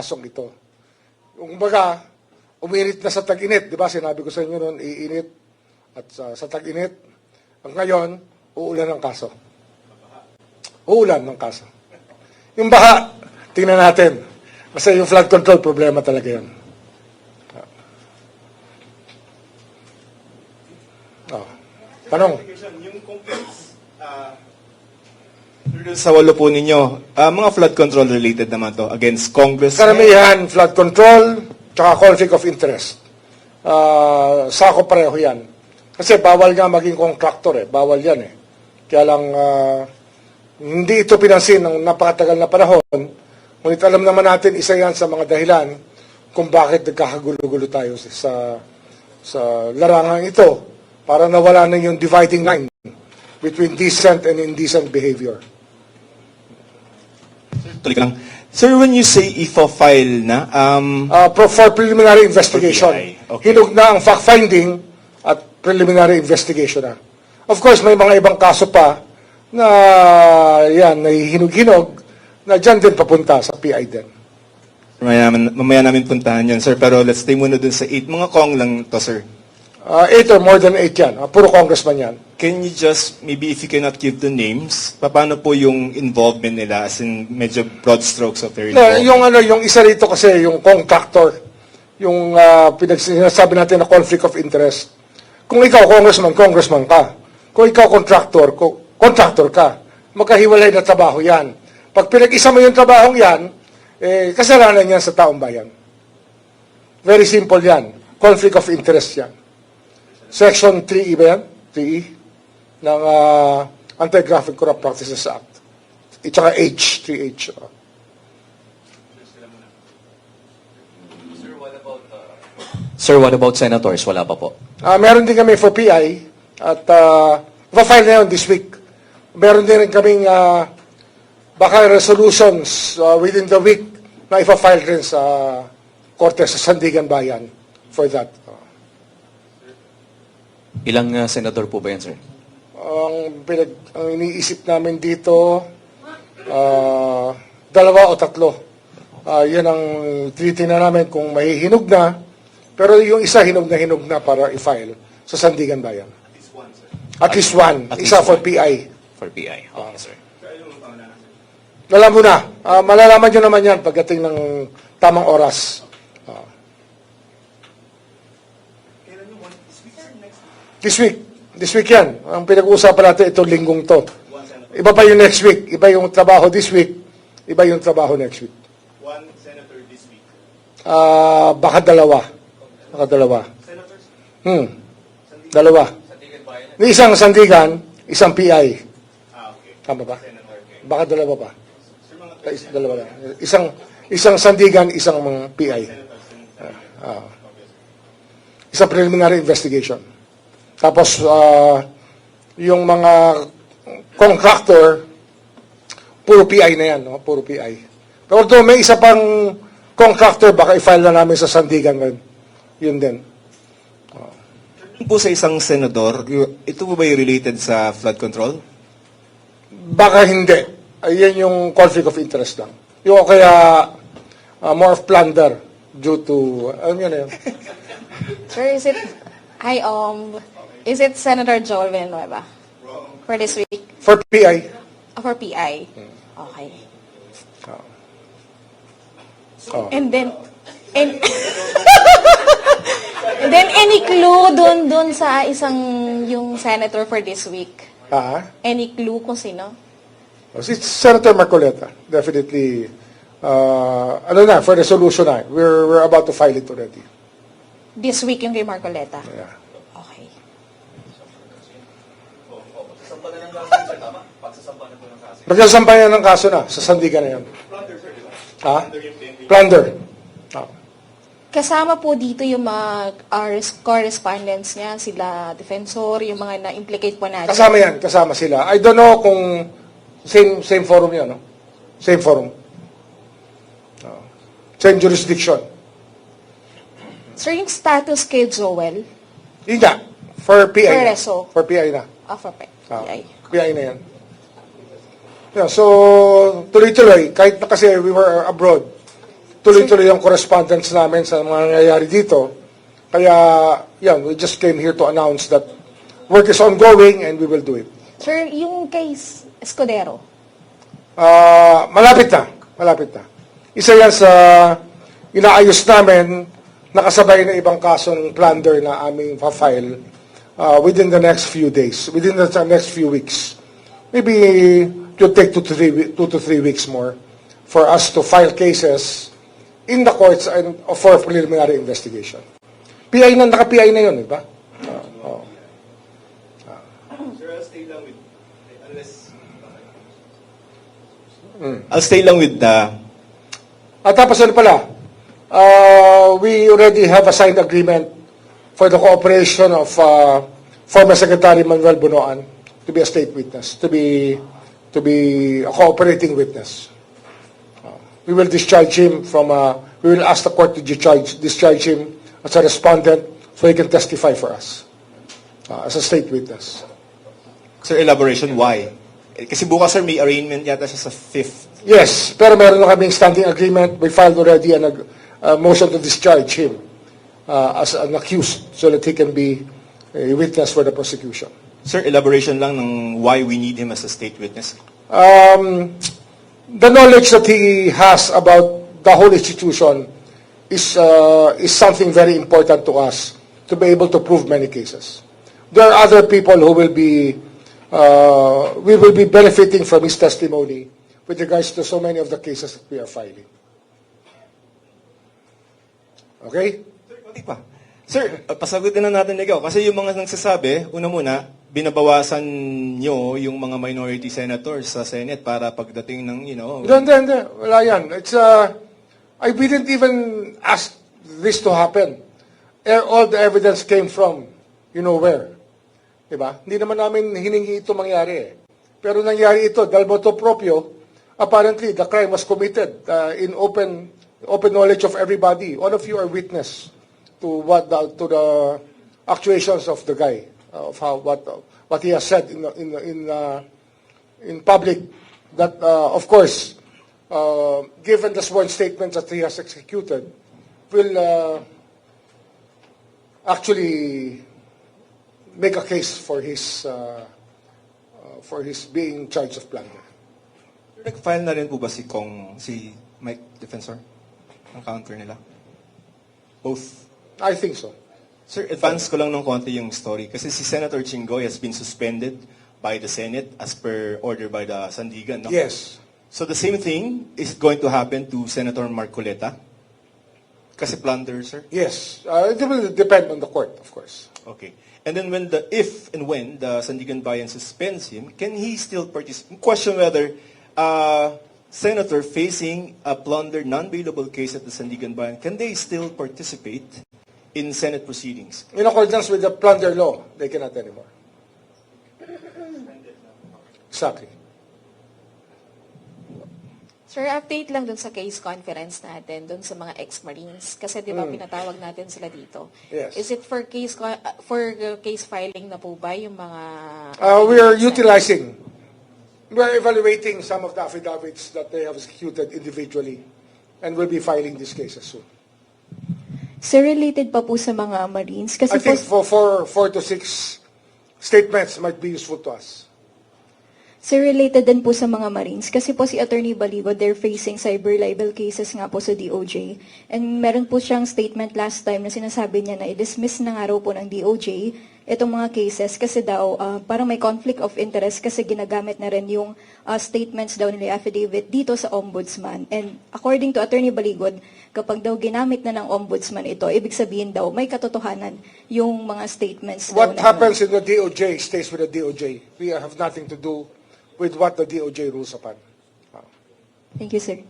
kasong ito. Yung baga, uminit na sa tag-init, di ba? Sinabi ko sa inyo noon, iinit at sa tag-init. Ngayon, uulan ng kaso. Uulan ng kaso. Yung baha, tingnan natin. Kasi yung flood control, problema talaga yun. Tanong. Yung complaints sa walo po ninyo, mga flood control related naman to against Congress. Karamihan, flood control, tsaka conflict of interest. Sako pareho yan. Kasi bawal nga maging contractor Bawal yan Kaya lang, hindi ito pinansin ng napakatagal na panahon. Ngunit alam naman natin, isa yan sa mga dahilan kung bakit nagkakagulo-gulo tayo sa larangan ito para nawala na yung dividing line between decent and indecent behavior. Tuloy ka lang. Sir, when you say ifo-file na, For preliminary investigation. Okay. Hinog na ang fact-finding at preliminary investigation na. Of course, may mga ibang kaso pa na yan, nahihinog-hinog na dyan din papunta sa PI din. mamaya namin puntahan yan, sir. Pero let's stay muna dun sa 8. Mga kong lang to, sir. 8 or more than 8 yan. Puro congressman yan. Can you just, maybe if you cannot give the names, paano po yung involvement nila, as in medyo broad strokes of their involvement? Yung isa rito kasi, yung contractor, yung sinasabi natin na conflict of interest. Kung ikaw congressman ka. Kung ikaw contractor ka. Magkahiwalay na trabaho yan. Pag pinag-isa mo yung trabahong yan, kasalanan yan sa taong bayan. Very simple yan. Conflict of interest yan. Section 3E ba yan? 3E? Ng Anti-Graft Corrupt Practices Act. Tsaka H, 3H. Sir, what about senators? Wala pa po. Meron din kami for PI at file na yun this week. Meron din kaming baka resolutions within the week na ipa-file rin sa Korte sa Sandigan Bayan for that. Ilang senador po ba yan, sir? Ang iniisip namin dito, 2 o 3. Yan ang tinitingnan namin kung mahihinog na. Pero yung isa hinog na para i-file sa Sandigan Bayan. At least one. Isa for PI. For PI. Okay, sir. Alam mo na. Malalaman nyo naman yan pagdating ng tamang oras. This week yan. Ang pinag-uusapan natin itong linggong to. Iba pa yung next week. Iba yung trabaho this week. Iba yung trabaho next week. One senator this week. Baka dalawa. Senators? Dalawa. Isang Sandigan, isang PI. Okay. Tama ba? Senator, okay. Baka dalawa pa. Dalawa lang. Isang Sandigan, isang PI. Isang preliminary investigation. Tapos, yung mga contractor, puro PI na yan, no? Puro PI. Pero may isa pang contractor, baka i-file na namin sa Sandigan ngayon. Yun din. Po sa isang senador, ito po ba yung related sa flood control? Baka hindi. Yan yung conflict of interest lang. Yung kaya more of plunder due to, ano yun yun? Sir, is it Senator Joel Villanueva for this week? For PI. For PI? Okay. Oh. And then any clue doon sa yung senator for this week? Any clue kung sino? It's Senator Marcoleta. Definitely, for resolution na. We're about to file it already. This week yung kay Marcoleta? Yeah. Okay. Pagsasampayan ng kaso na, sa Sandigan na yan. Plunder. Kasama po dito yung mga correspondents niya, sila defensor, yung mga na-implicate po natin. Kasama sila. I don't know kung same forum yan, no? Same forum. Same jurisdiction. Sir, yung status kay Joel? Yun nga. For PI For na. reso. For PI na. For PI. PI na yan. Yeah, so, tuloy-tuloy, kahit na kasi we were abroad, tuloy-tuloy ang correspondence namin sa mga nangyayari dito. Kaya, yeah, we just came here to announce that work is ongoing and we will do it. Sir, yung kay Escudero, Malapit na. Malapit na. Isa yan sa inaayos namin, nakasabay na ibang kasong plunder na aming pa-file within the next few days, within the next few weeks. Maybe it will take 2 to 3 weeks more for us to file cases in the courts and for preliminary investigation. PI na, naka-PI na yun, di ba? I'll stay lang with the... At tapos ano pala, we already have a signed agreement for the cooperation of former Secretary Manuel Bunoan to be a state witness, to be a cooperating witness. We will discharge him we will ask the court to discharge him as a respondent so he can testify for us as a state witness. Sir, elaboration, why? Kasi bukas, sir, may arraignment yata siya sa 5th. Yes, pero meron na kaming standing agreement. We filed already a motion to discharge him as an accused so that he can be a witness for the prosecution. Sir, elaboration lang ng why we need him as a state witness. The knowledge that he has about the whole institution is something very important to us to be able to prove many cases. There are other people who will be we will be benefiting from his testimony with regards to so many of the cases that we are filing. Okay? Sir, pasagutin na natin ikaw. Kasi yung mga nagsasabi, una muna, binabawasan nyo yung mga minority senators sa Senate para pagdating ng, Hindi. Wala yan. We didn't even ask this to happen. All the evidence came from, where. Diba? Hindi naman namin hiningi ito mangyari eh. Pero nangyari ito, dahil motu proprio, apparently the crime was committed in open knowledge of everybody. All of you are witness to the actuations of the guy, of what he has said in public. That of course, given the sworn statements that he has executed, will actually make a case for his being charged of plunder. Nag-file na rin po ba si Mike Defensor? Ang counter nila? Both. I think so. Sir, advance ko lang ng konti yung story. Kasi si Senator Chingoy has been suspended by the Senate as per order by the Sandigan, no? Yes. So the same thing is going to happen to Senator Marcoleta? Kasi plunder, sir? Yes. It will depend on the court, of course. Okay. And then if and when the Sandigan Bayan suspends him, can he still participate? Question whether senator facing a plunder non-bailable case at the Sandigan Bayan, can they still participate in Senate proceedings? In accordance with the plunder law, they cannot anymore. Exactly. sir, update lang dun sa case conference natin, dun sa mga ex-Marines. Kasi di ba pinatawag natin sila dito. Yes. Is it for case filing na po ba yung mga... We are utilizing, we are evaluating some of the affidavits that they have executed individually and will be filing these cases soon. Sir, related pa po sa mga Marines, kasi I think po, for 4 to 6 statements might be useful to us. sir, related din po sa mga Marines, kasi po si Attorney Baligo, they're facing cyber libel cases nga po sa DOJ. And meron po siyang statement last time na sinasabi niya na i-dismiss na nga raw po ng DOJ itong mga cases kasi daw parang may conflict of interest kasi ginagamit na rin yung statements daw nila affidavit dito sa ombudsman. And according to Attorney Baligod, kapag daw ginamit na ng ombudsman ito, ibig sabihin daw may katotohanan yung mga statements daw What happens in the DOJ stays with the DOJ. We have nothing to do with what the DOJ rules upon. Thank you, sir.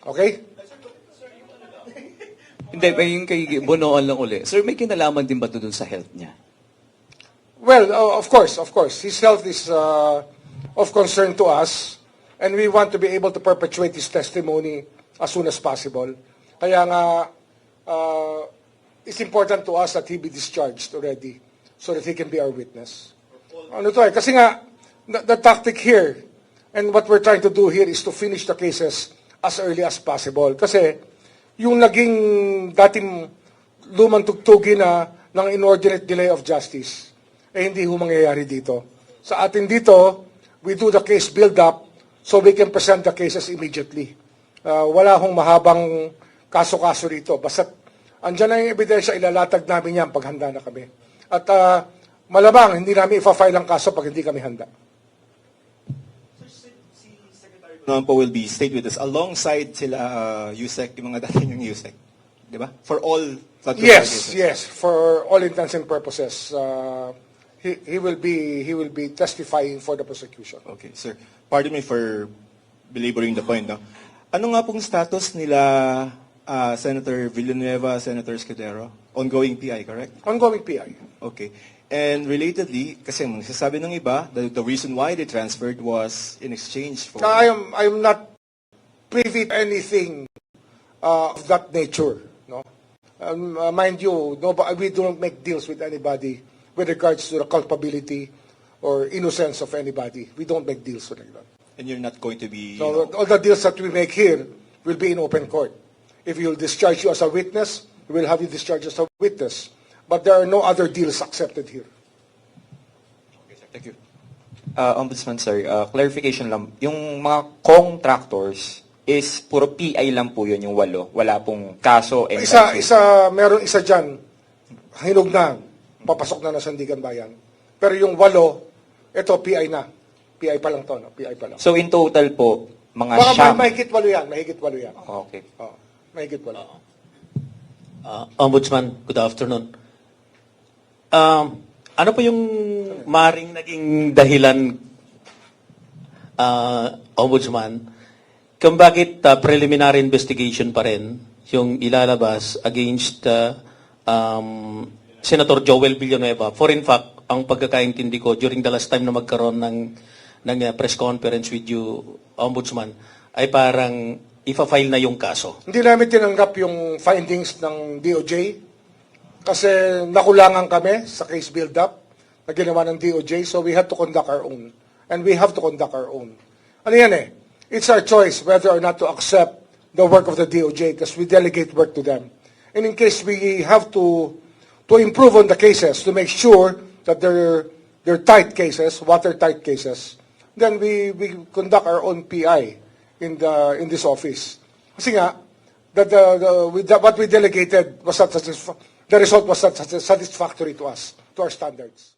Okay? Hindi, yung kay Bonoan lang uli. Sir, may kinalaman din ba ito dun sa health niya? Well, of course. His health is of concern to us, and we want to be able to perpetuate his testimony as soon as possible. Kaya nga, it's important to us that he be discharged already so that he can be our witness. Kasi nga, the tactic here, and what we're trying to do here is to finish the cases as early as possible. Kasi yung naging dating lumang tugtugin na ng inordinate delay of justice, hindi ho mangyayari dito. Sa atin dito, we do the case build-up so we can present the cases immediately. Wala hong mahabang kaso-kaso rito. Basta andyan na yung ebidensya, ilalatag namin yan pag handa na kami. At malamang, hindi namin ipa-file ang kaso pag hindi kami handa. naman po will be stayed with us alongside sila Yusek, yung mga dating yung Yusek. Di ba? For all flood control cases. Yes. For all intents and purposes, he will be testifying for the prosecution. Okay, sir. Pardon me for belaboring the point. No? Ano nga pong status nila Senator Villanueva, Senator Escudero? Ongoing PI, correct? Ongoing PI. Okay. And relatedly, kasi sasabi ng iba, the reason why they transferred was in exchange for... I am not privy to anything of that nature. No, mind you, we don't make deals with anybody with regards to the culpability or innocence of anybody. We don't make deals with that. And you're not going to be... So all the deals that we make here will be in open court. If you'll discharge you as a witness, we will have you discharged as a witness. But there are no other deals accepted here. Okay, sir. Thank you. Ombudsman sir, clarification lang. Yung mga contractors is puro PI lang po yun, yung 8. Wala pong kaso. And Meron isa dyan, hinog na, papasok na Sandigan Bayan. Pero yung 8, ito PI na. PI pa lang to, no? PI pa lang. So in total po, mga Baka siyam. mahigit 8 yan, mahigit 8 yan. Okay. Mahigit 8. Ombudsman, good afternoon. Ano po yung maring naging dahilan, Ombudsman, kung bakit preliminary investigation pa rin yung ilalabas against Senator Joel Villanueva? For in fact, ang pagkakaintindi ko during the last time na magkaroon ng press conference with you, Ombudsman, ay parang ifa-file na yung kaso. Hindi namin tinanggap yung findings ng DOJ kasi nakulangan kami sa case build-up na ginawa ng DOJ, so we had to conduct our own. And we have to conduct our own. Ano yan eh? It's our choice whether or not to accept the work of the DOJ because we delegate work to them. And in case we have to improve on the cases to make sure that they're tight cases, watertight cases, then we conduct our own PI in this office. Kasi nga, what we delegated was not the result was not satisfactory to us, to our standards.